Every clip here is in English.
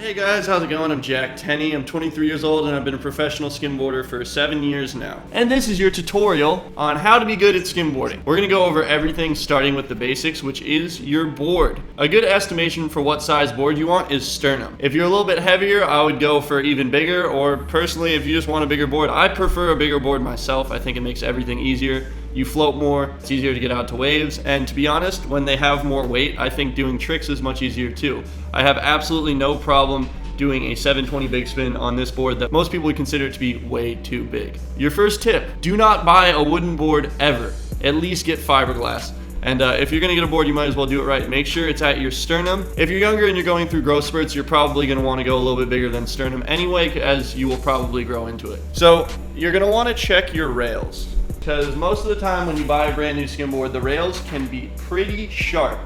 Hey guys, how's it going? I'm Jack Tenney. I'm 23 years old and I've been a professional skimboarder for 7 years now. And this is your tutorial on how to be good at skimboarding. We're gonna go over everything starting with the basics, which is your board. A good estimation for what size board you want is sternum. If you're a little bit heavier, I would go for even bigger, or personally, if you just want a bigger board, I prefer a bigger board myself. I think it makes everything easier. You float more, it's easier to get out to waves, and to be honest, when they have more weight, I think doing tricks is much easier too. I have absolutely no problem doing a 720 big spin on this board that most people would consider to be way too big. Your first tip, do not buy a wooden board ever. At least get fiberglass. And if you're gonna get a board, you might as well do it right. Make sure it's at your sternum. If you're younger and you're going through growth spurts, you're probably gonna wanna go a little bit bigger than sternum anyway, as you will probably grow into it. So you're gonna wanna check your rails, because most of the time when you buy a brand new skimboard, the rails can be pretty sharp.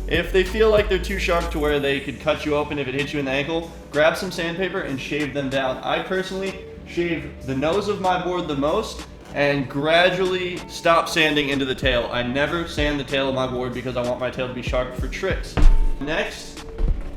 If they feel like they're too sharp to where they could cut you open if it hits you in the ankle, grab some sandpaper and shave them down. I personally shave the nose of my board the most and gradually stop sanding into the tail. I never sand the tail of my board because I want my tail to be sharp for tricks. Next,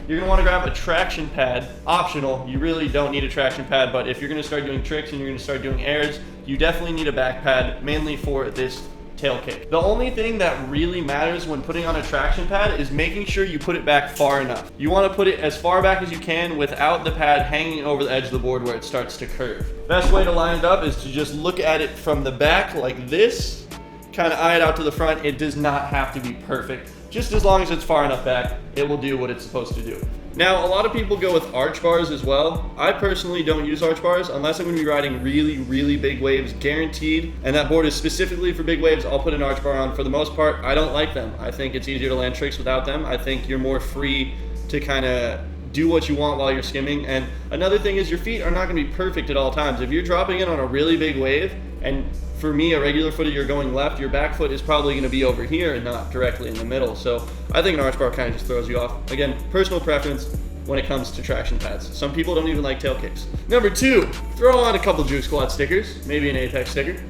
you're gonna wanna grab a traction pad. Optional, you really don't need a traction pad, but if you're gonna start doing tricks and you're gonna start doing airs, you definitely need a back pad, mainly for this tail kick. The only thing that really matters when putting on a traction pad is making sure you put it back far enough. You want to put it as far back as you can without the pad hanging over the edge of the board where it starts to curve. Best way to line it up is to just look at it from the back like this, kind of eye it out to the front. It does not have to be perfect. Just as long as it's far enough back, it will do what it's supposed to do. Now, a lot of people go with arch bars as well. I personally don't use arch bars unless I'm gonna be riding really, really big waves, guaranteed. And that board is specifically for big waves. I'll put an arch bar on. For the most part, I don't like them. I think it's easier to land tricks without them. I think you're more free to kind of do what you want while you're skimming. And another thing is your feet are not gonna be perfect at all times. If you're dropping in on a really big wave, and for me, a regular footed, you're going left, your back foot is probably gonna be over here and not directly in the middle. So I think an arch bar kind of just throws you off. Again, personal preference when it comes to traction pads. Some people don't even like tail kicks. Number 2, throw on a couple Juke Squad stickers, maybe an Apex sticker,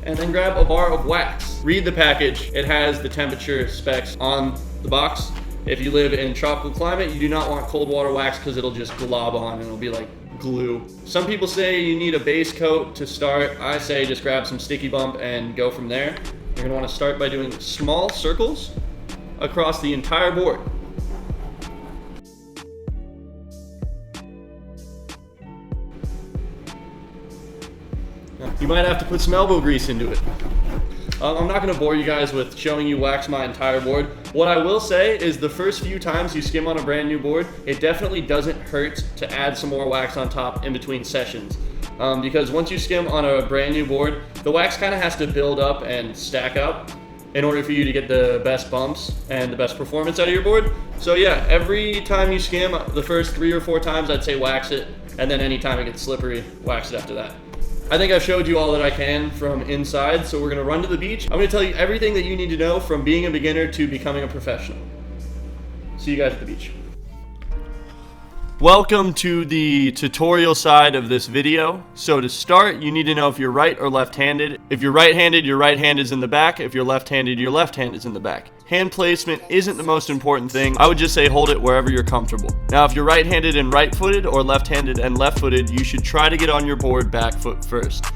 and then grab a bar of wax. Read the package. It has the temperature specs on the box. If you live in tropical climate, you do not want cold water wax because it'll just glob on and it'll be like glue. Some people say you need a base coat to start. I say just grab some sticky bump and go from there. You're gonna wanna start by doing small circles across the entire board. You might have to put some elbow grease into it. I'm not going to bore you guys with showing you wax my entire board. What I will say is the first few times you skim on a brand new board, it definitely doesn't hurt to add some more wax on top in between sessions. Because once you skim on a brand new board, the wax kind of has to build up and stack up in order for you to get the best bumps and the best performance out of your board. So yeah, every time you skim, the first 3 or 4 times I'd say wax it, and then anytime it gets slippery, wax it after that. I think I've showed you all that I can from inside, so we're gonna run to the beach. I'm gonna tell you everything that you need to know from being a beginner to becoming a professional. See you guys at the beach. Welcome to the tutorial side of this video. So to start, you need to know if you're right or left-handed. If you're right-handed, your right hand is in the back. If you're left-handed, your left hand is in the back. Hand placement isn't the most important thing. I would just say hold it wherever you're comfortable. Now, if you're right-handed and right-footed or left-handed and left-footed, you should try to get on your board back foot first.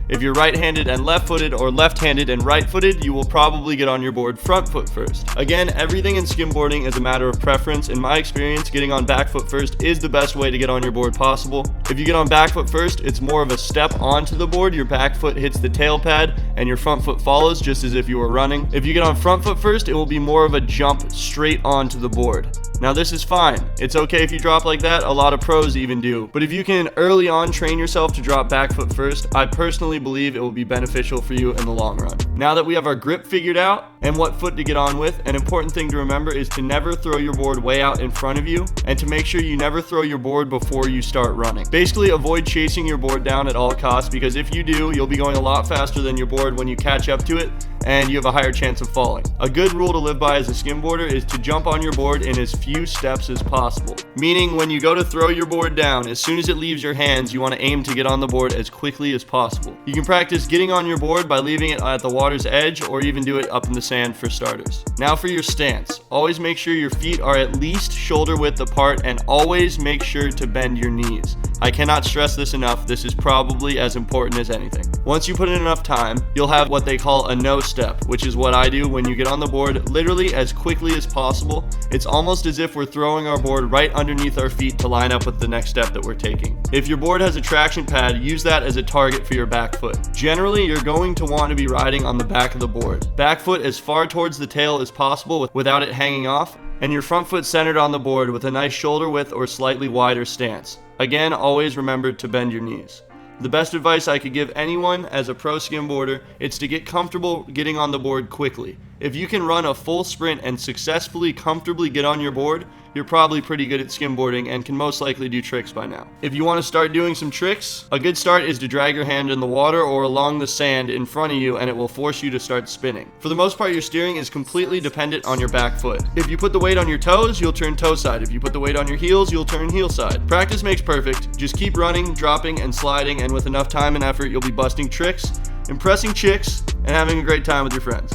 If you're right-handed and left-footed or left-handed and right-footed, you will probably get on your board front foot first. Again, everything in skimboarding is a matter of preference. In my experience, getting on back foot first is the best way to get on your board possible. If you get on back foot first, it's more of a step onto the board. Your back foot hits the tail pad and your front foot follows, just as if you were running. If you get on front foot first, it will be more of a jump straight onto the board. Now this is fine. It's okay if you drop like that. A lot of pros even do. But if you can early on train yourself to drop back foot first, I personally believe it will be beneficial for you in the long run. Now that we have our grip figured out and what foot to get on with, an important thing to remember is to never throw your board way out in front of you, and to make sure you never throw your board before you start running. Basically, avoid chasing your board down at all costs, because if you do, you'll be going a lot faster than your board when you catch up to it, and you have a higher chance of falling. A good rule to live by as a skimboarder is to jump on your board in as few steps as possible. Meaning, when you go to throw your board down, as soon as it leaves your hands, you want to aim to get on the board as quickly as possible. You can practice getting on your board by leaving it at the water's edge, or even do it up in the sand sand for starters. Now for your stance. Always make sure your feet are at least shoulder width apart, and always make sure to bend your knees. I cannot stress this enough. This is probably as important as anything. Once you put in enough time, you'll have what they call a no step, which is what I do when you get on the board literally as quickly as possible. It's almost as if we're throwing our board right underneath our feet to line up with the next step that we're taking. If your board has a traction pad, use that as a target for your back foot. Generally, you're going to want to be riding on the back of the board. Back foot as far towards the tail as possible without it hanging off, and your front foot centered on the board with a nice shoulder width or slightly wider stance. Again, always remember to bend your knees. The best advice I could give anyone as a pro skimboarder is to get comfortable getting on the board quickly. If you can run a full sprint and successfully, comfortably get on your board, you're probably pretty good at skimboarding and can most likely do tricks by now. If you want to start doing some tricks, a good start is to drag your hand in the water or along the sand in front of you, and it will force you to start spinning. For the most part, your steering is completely dependent on your back foot. If you put the weight on your toes, you'll turn toe side. If you put the weight on your heels, you'll turn heel side. Practice makes perfect. Just keep running, dropping, and sliding, and with enough time and effort, you'll be busting tricks, impressing chicks, and having a great time with your friends.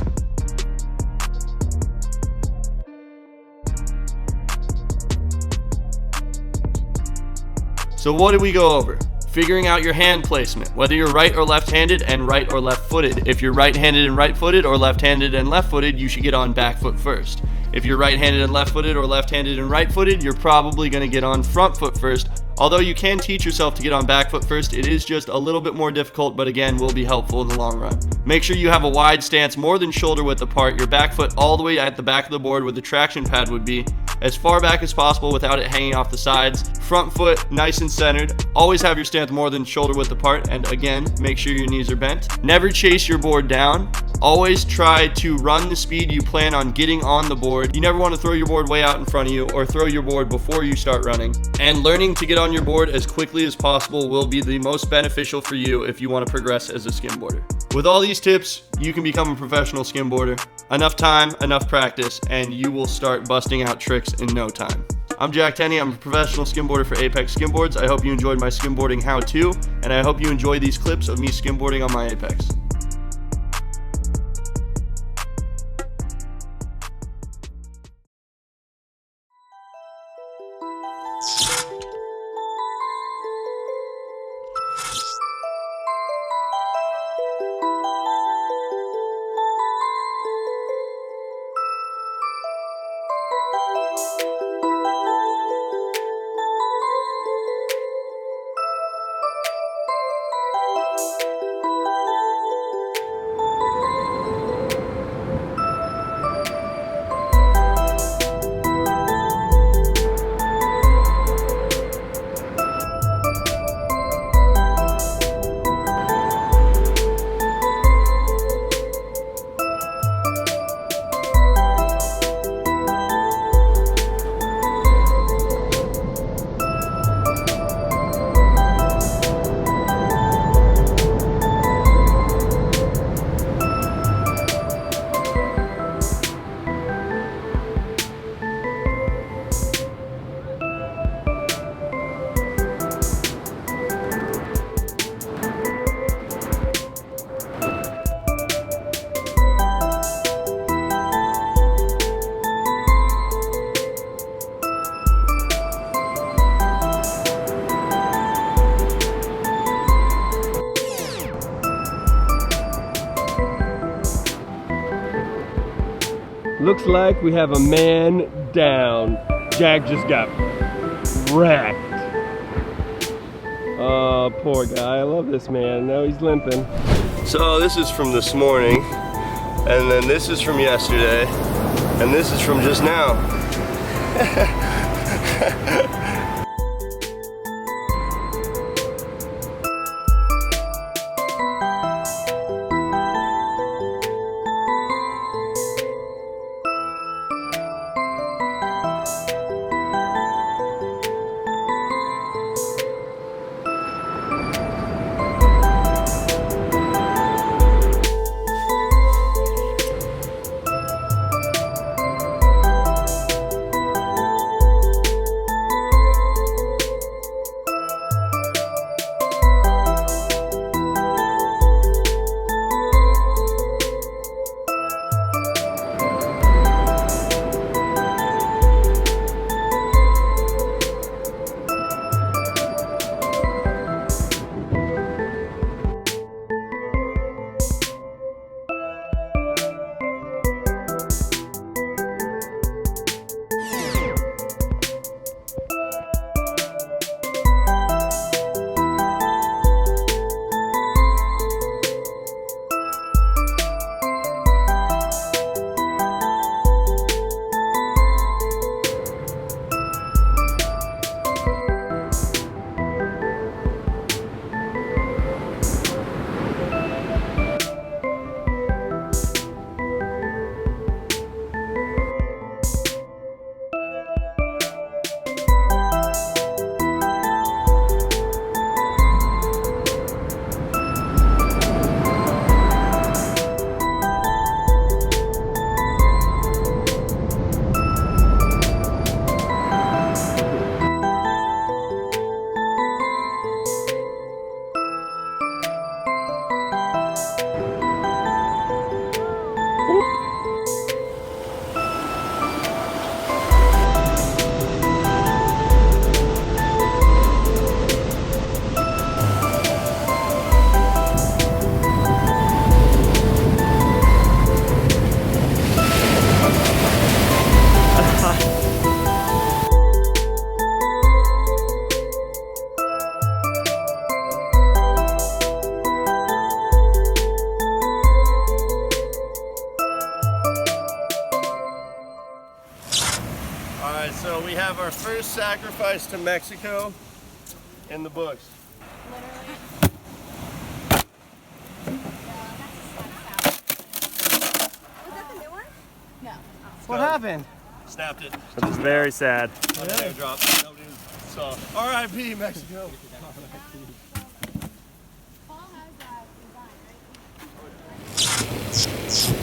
So what did we go over? Figuring out your hand placement, whether you're right or left-handed and right or left-footed. If you're right-handed and right-footed or left-handed and left-footed, you should get on back foot first. If you're right-handed and left-footed or left-handed and right-footed, you're probably going to get on front foot first. Although you can teach yourself to get on back foot first, it is just a little bit more difficult, but again, will be helpful in the long run. Make sure you have a wide stance, more than shoulder width apart, your back foot all the way at the back of the board where the traction pad would be, as far back as possible without it hanging off the sides. Front foot nice and centered. Always have your stance more than shoulder width apart, and again, make sure your knees are bent. Never chase your board down. Always try to run the speed you plan on getting on the board. You never want to throw your board way out in front of you or throw your board before you start running. And learning to get on your board as quickly as possible will be the most beneficial for you if you want to progress as a skimboarder. With all these tips, you can become a professional skimboarder. Enough time, enough practice, and you will start busting out tricks in no time. I'm Jack Tenney. I'm a professional skimboarder for Apex Skimboards. I hope you enjoyed my skimboarding how-to, and I hope you enjoy these clips of me skimboarding on my Apex. Looks like we have a man down. Jack just got wrecked. Oh, poor guy. I love this man. Now he's limping. So this is from this morning, and then this is from yesterday, and this is from just now. Alright, so we have our first sacrifice to Mexico in the books. Literally. Was that the new one? No. What happened? Snapped it. That's very sad. On an airdrop. Nobody saw. R.I.P. Mexico. Paul has that design, right?